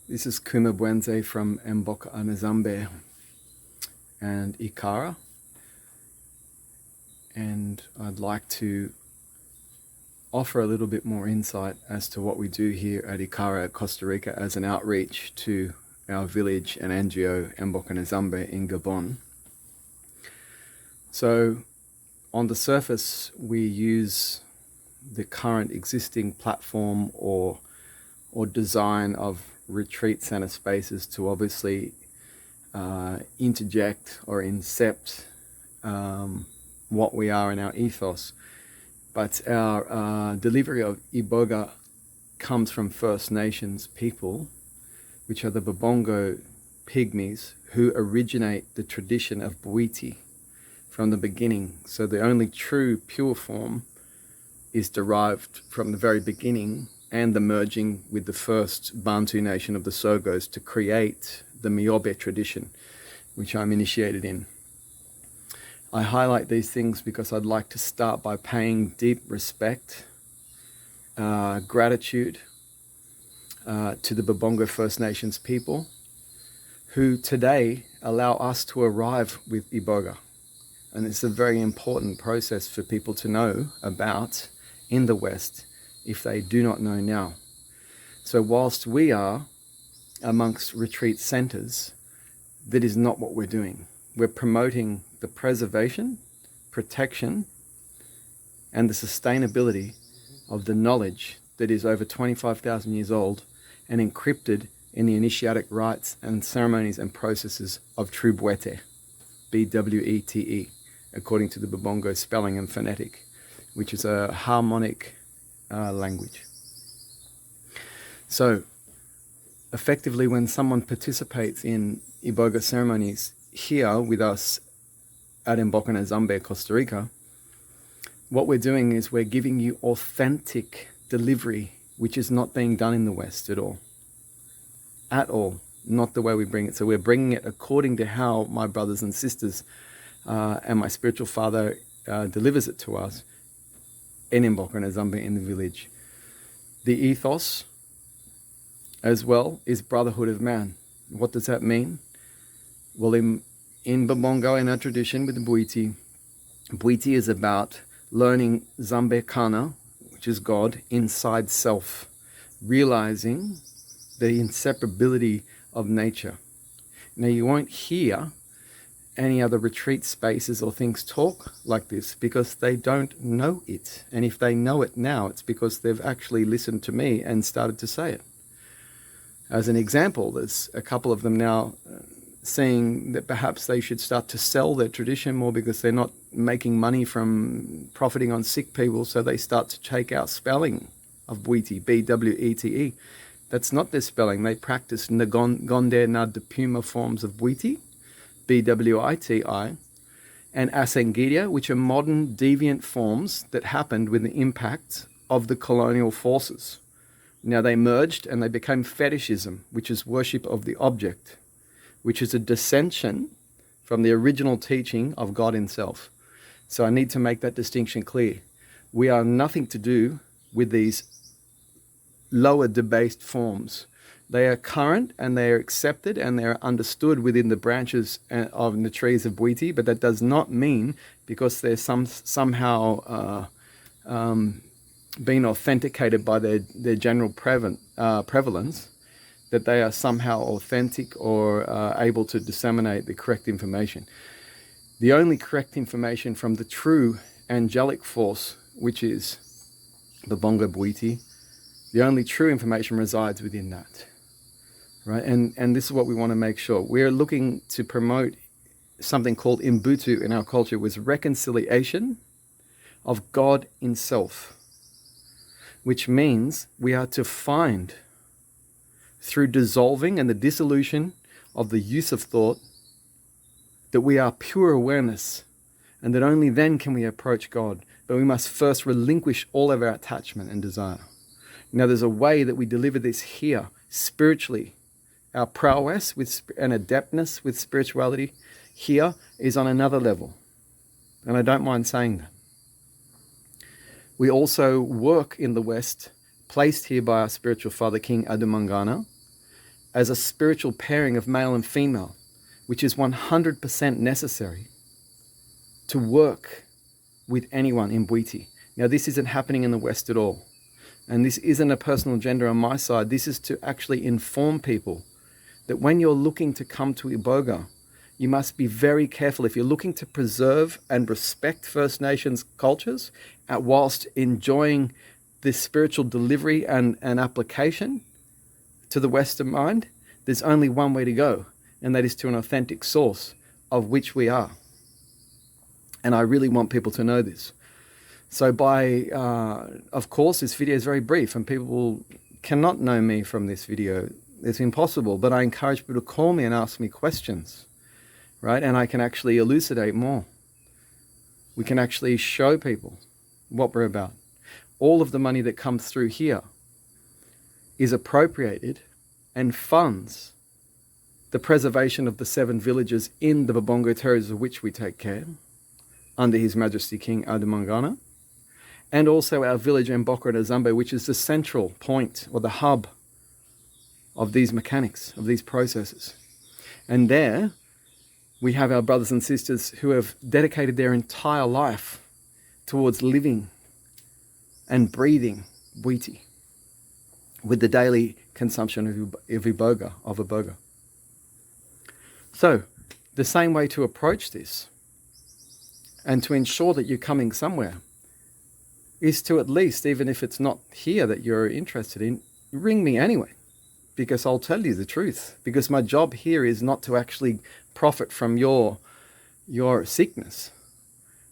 This is Kuma from Iboga and Ikara, and I'd like to offer a little bit more insight as to what we do here at Ikara, Costa Rica, as an outreach to our village and NGO Iboga in Gabon. So on the surface, we use the current existing platform or design of retreat center spaces to obviously interject or incept what we are in our ethos. But our delivery of Iboga comes from First Nations people, which are the Babongo pygmies, who originate the tradition of Bwiti from the beginning. So the only true pure form is derived from the very beginning and the merging with the first Bantu nation of the Sogos to create the Myobe tradition, which I'm initiated in. I highlight these things because I'd like to start by paying deep respect, gratitude to the Babongo First Nations people who today allow us to arrive with Iboga. And it's a very important process for people to know about in the West if they do not know now. So whilst we are amongst retreat centers, that is not what we're doing. We're promoting the preservation, protection, and the sustainability of the knowledge that is over 25,000 years old and encrypted in the initiatic rites and ceremonies and processes of true Bwete, B-W-E-T-E, according to the Babongo spelling and phonetic, which is a harmonic language. So, effectively, when someone participates in Iboga ceremonies here with us at Iboga, Costa Rica, what we're doing is we're giving you authentic delivery, which is not being done in the West at all. At all. Not the way we bring it. So we're bringing it according to how my brothers and sisters and my spiritual father delivers it to us in Iboga in the village. The ethos, as well, is brotherhood of man. What does that mean? Well, in Babongo, in our tradition with the Bwiti is about learning Zambe Kana, which is God, inside self, realizing the inseparability of nature. Now, you won't hear any other retreat spaces or things talk like this because they don't know it. And if they know it now, it's because they've actually listened to me and started to say it. As an example, there's a couple of them now saying that perhaps they should start to sell their tradition more because they're not making money from profiting on sick people, so they start to take out spelling of Bwiti, B-W-E-T-E. That's not their spelling. They practice Gonde na de Puma forms of Bwiti, B-W-I-T-I, and Asengidia, which are modern deviant forms that happened with the impact of the colonial forces. Now they merged and they became fetishism, which is worship of the object, which is a dissension from the original teaching of God himself. So I need to make that distinction clear. We are nothing to do with these lower debased forms. They are current and they are accepted and they are understood within the branches of the trees of Bwiti, but that does not mean because they're somehow been authenticated by their general prevalence, that they are somehow authentic or able to disseminate the correct information. The only correct information from the true angelic force, which is the Bongo Bwiti, the only true information resides within that. Right? And this is what we want to make sure. We're looking to promote something called Imbutu in our culture, was reconciliation of God in self, which means we are to find, through dissolving and the dissolution of the use of thought, that we are pure awareness, and that only then can we approach God. But we must first relinquish all of our attachment and desire. Now, there's a way that we deliver this here, spiritually. Our prowess and adeptness with spirituality here is on another level. And I don't mind saying that. We also work in the West, placed here by our spiritual father, King Adumangana, as a spiritual pairing of male and female, which is 100% necessary to work with anyone in Bwiti. Now, this isn't happening in the West at all. And this isn't a personal agenda on my side. This is to actually inform people that when you're looking to come to Iboga, you must be very careful. If you're looking to preserve and respect First Nations cultures, whilst enjoying this spiritual delivery and application to the Western mind, there's only one way to go, and that is to an authentic source of which we are. And I really want people to know this. So of course, this video is very brief and people cannot know me from this video. It's impossible, but I encourage people to call me and ask me questions, right? And I can actually elucidate more. We can actually show people what we're about. All of the money that comes through here is appropriated and funds the preservation of the 7 villages in the Babongo territories of which we take care under His Majesty King Adamangana, and also our village Iboga and Azambe, which is the central point or the hub of these mechanics, of these processes. And there we have our brothers and sisters who have dedicated their entire life towards living and breathing Bwiti with the daily consumption of Iboga. So the same way to approach this and to ensure that you're coming somewhere is to at least, even if it's not here that you're interested in, ring me anyway, because I'll tell you the truth. Because my job here is not to actually profit from your sickness.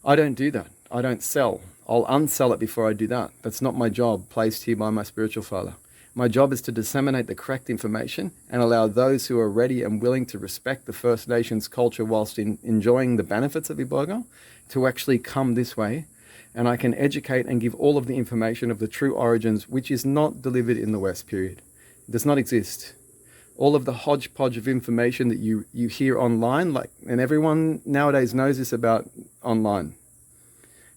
I don't do that. I don't sell. I'll unsell it before I do that. That's not my job placed here by my spiritual father. My job is to disseminate the correct information and allow those who are ready and willing to respect the First Nations culture whilst enjoying the benefits of Iboga to actually come this way. And I can educate and give all of the information of the true origins, which is not delivered in the West, period. It does not exist. All of the hodgepodge of information that you hear online, and everyone nowadays knows this about online,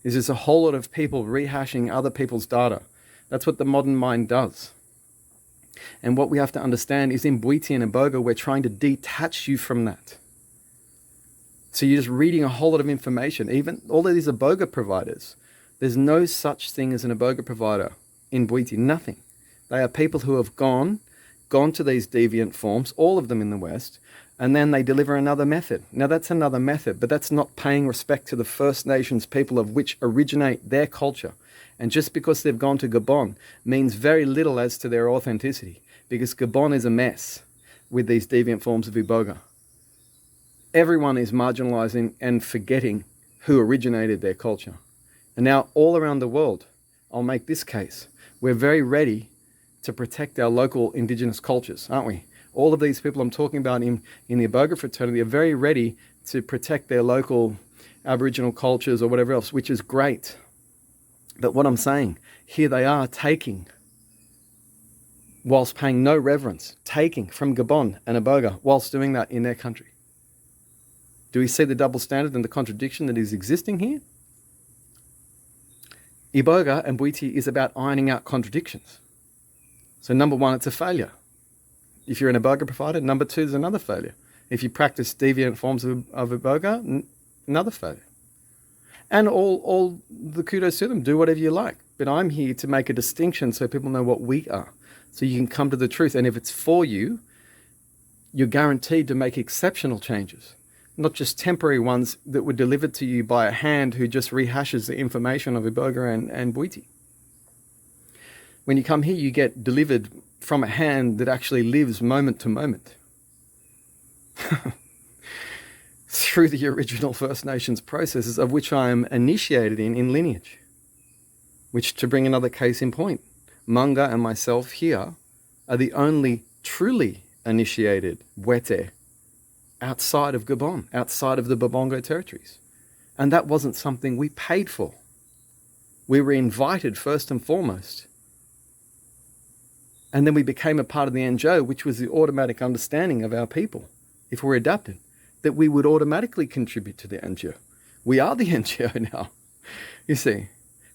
is there's a whole lot of people rehashing other people's data. That's what the modern mind does. And what we have to understand is in Bwiti and Iboga, we're trying to detach you from that. So you're just reading a whole lot of information. Even all of these Iboga providers, there's no such thing as an Iboga provider in Bwiti, nothing. They are people who have gone to these deviant forms, all of them in the West, and then they deliver another method. Now that's another method, but that's not paying respect to the First Nations people of which originate their culture. And just because they've gone to Gabon means very little as to their authenticity, because Gabon is a mess with these deviant forms of Iboga. Everyone is marginalizing and forgetting who originated their culture. And now all around the world, I'll make this case, we're very ready to protect our local indigenous cultures, aren't we? All of these people I'm talking about in the Iboga fraternity are very ready to protect their local Aboriginal cultures or whatever else, which is great. But what I'm saying, here they are taking, whilst paying no reverence, taking from Gabon and Iboga whilst doing that in their country. Do we see the double standard and the contradiction that is existing here? Iboga and Bwiti is about ironing out contradictions. So number one, it's a failure. If you're an Iboga provider, number two is another failure. If you practice deviant forms of Iboga, another failure. And all the kudos to them, do whatever you like. But I'm here to make a distinction so people know what we are. So you can come to the truth. And if it's for you, you're guaranteed to make exceptional changes. Not just temporary ones that were delivered to you by a hand who just rehashes the information of Iboga and Bwiti. When you come here, you get delivered from a hand that actually lives moment to moment. Through the original First Nations processes of which I am initiated in lineage. Which, to bring another case in point, Manga and myself here are the only truly initiated Wete outside of Gabon, outside of the Babongo territories. And that wasn't something we paid for. We were invited first and foremost. And then we became a part of the NGO, which was the automatic understanding of our people, if we're adapted, that we would automatically contribute to the NGO. We are the NGO now, you see.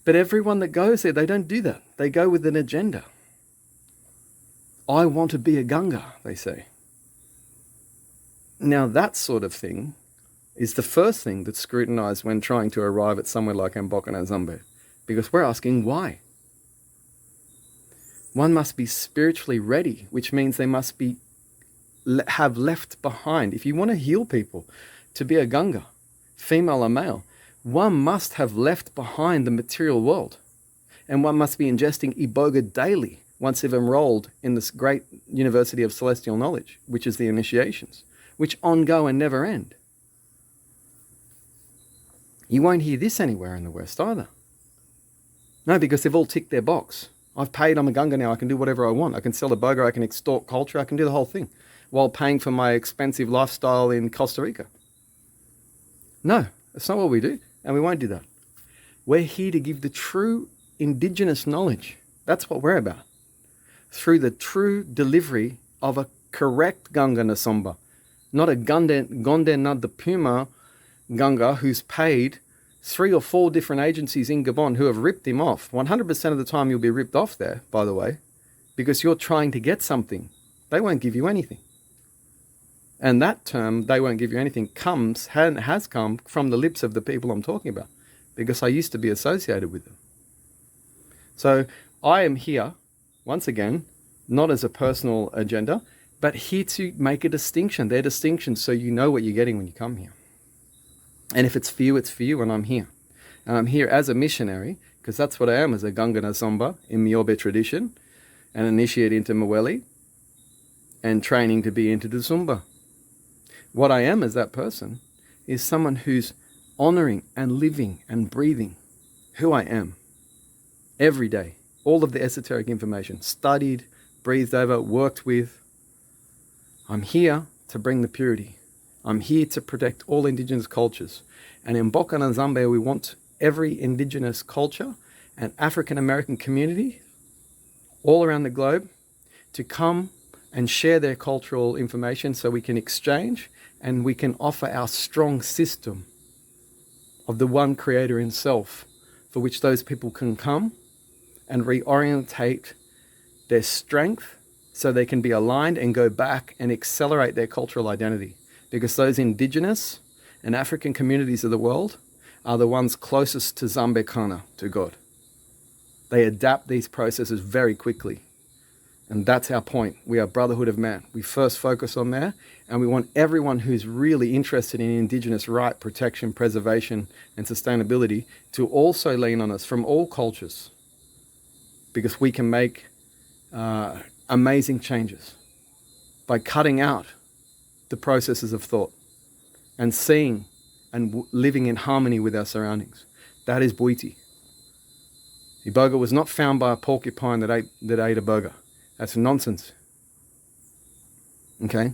But everyone that goes there, they don't do that. They go with an agenda I want to be a Gunga, they say. Now that sort of thing is the first thing that's scrutinized when trying to arrive at somewhere like Mboka and Zambia, because we're asking why. One must be spiritually ready, which means they must have left behind. If you want to heal people, to be a Gunga, female or male, one must have left behind the material world. And one must be ingesting Iboga daily once they've enrolled in this great University of Celestial Knowledge, which is the initiations, which ongo and never end. You won't hear this anywhere in the West either. No, because they've all ticked their box. I've paid, I'm a Gunga now, I can do whatever I want. I can sell a Iboga, I can extort culture, I can do the whole thing, while paying for my expensive lifestyle in Costa Rica. No, that's not what we do, and we won't do that. We're here to give the true indigenous knowledge. That's what we're about. Through the true delivery of a correct Gunga Nasomba. Not a Gonde Nad the Puma Gunga who's paid 3 or 4 different agencies in Gabon who have ripped him off. 100% of the time you'll be ripped off there, by the way, because you're trying to get something. They won't give you anything. And that term, they won't give you anything, has come from the lips of the people I'm talking about, because I used to be associated with them. So I am here, once again, not as a personal agenda, but here to make a distinction. They're distinctions so you know what you're getting when you come here. And if it's for you, and I'm here. And I'm here as a missionary, because that's what I am, as a Gunga Nasomba in Myobe tradition, and initiate into Mweli, and training to be into Dusumba. What I am as that person is someone who's honoring and living and breathing who I am every day. All of the esoteric information, studied, breathed over, worked with. I'm here to bring the purity. I'm here to protect all indigenous cultures. And in Mboka and Zambia, we want every indigenous culture and African American community all around the globe to come and share their cultural information so we can exchange and we can offer our strong system of the one creator himself, for which those people can come and reorientate their strength so they can be aligned and go back and accelerate their cultural identity. Because those indigenous and African communities of the world are the ones closest to Zambekana, to God. They adapt these processes very quickly. And that's our point. We are brotherhood of man. We first focus on there, and we want everyone who's really interested in indigenous right, protection, preservation, and sustainability to also lean on us from all cultures, because we can make amazing changes by cutting out the processes of thought and seeing and living in harmony with our surroundings. That is Buiti. Iboga was not found by a porcupine that ate Iboga. That's nonsense. Okay?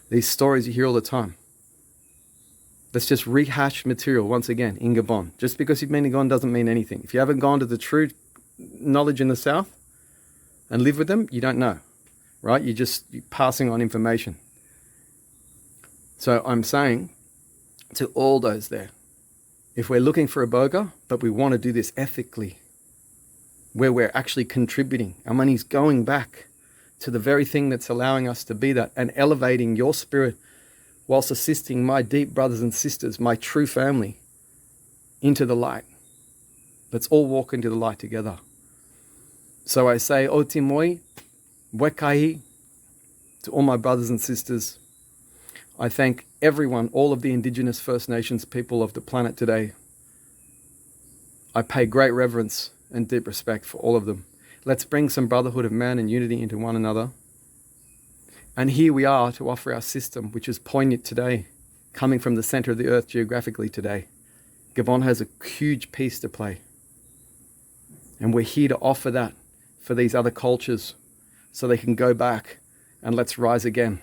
These stories you hear all the time. Let's just rehash material once again in Gabon. Just because you've been in Gabon doesn't mean anything. If you haven't gone to the true knowledge in the south and live with them, you don't know. Right? You're passing on information. So I'm saying to all those there, if we're looking for Iboga, but we want to do this ethically, where we're actually contributing, our money's going back to the very thing that's allowing us to be that and elevating your spirit whilst assisting my deep brothers and sisters, my true family, into the light. Let's all walk into the light together. So I say, Otimoi, Wekai, to all my brothers and sisters. I thank everyone, all of the indigenous First Nations people of the planet today. I pay great reverence and deep respect for all of them. Let's bring some brotherhood of man and unity into one another. And here we are to offer our system, which is poignant today, coming from the center of the earth geographically today. Gabon has a huge piece to play. And we're here to offer that for these other cultures so they can go back and let's rise again.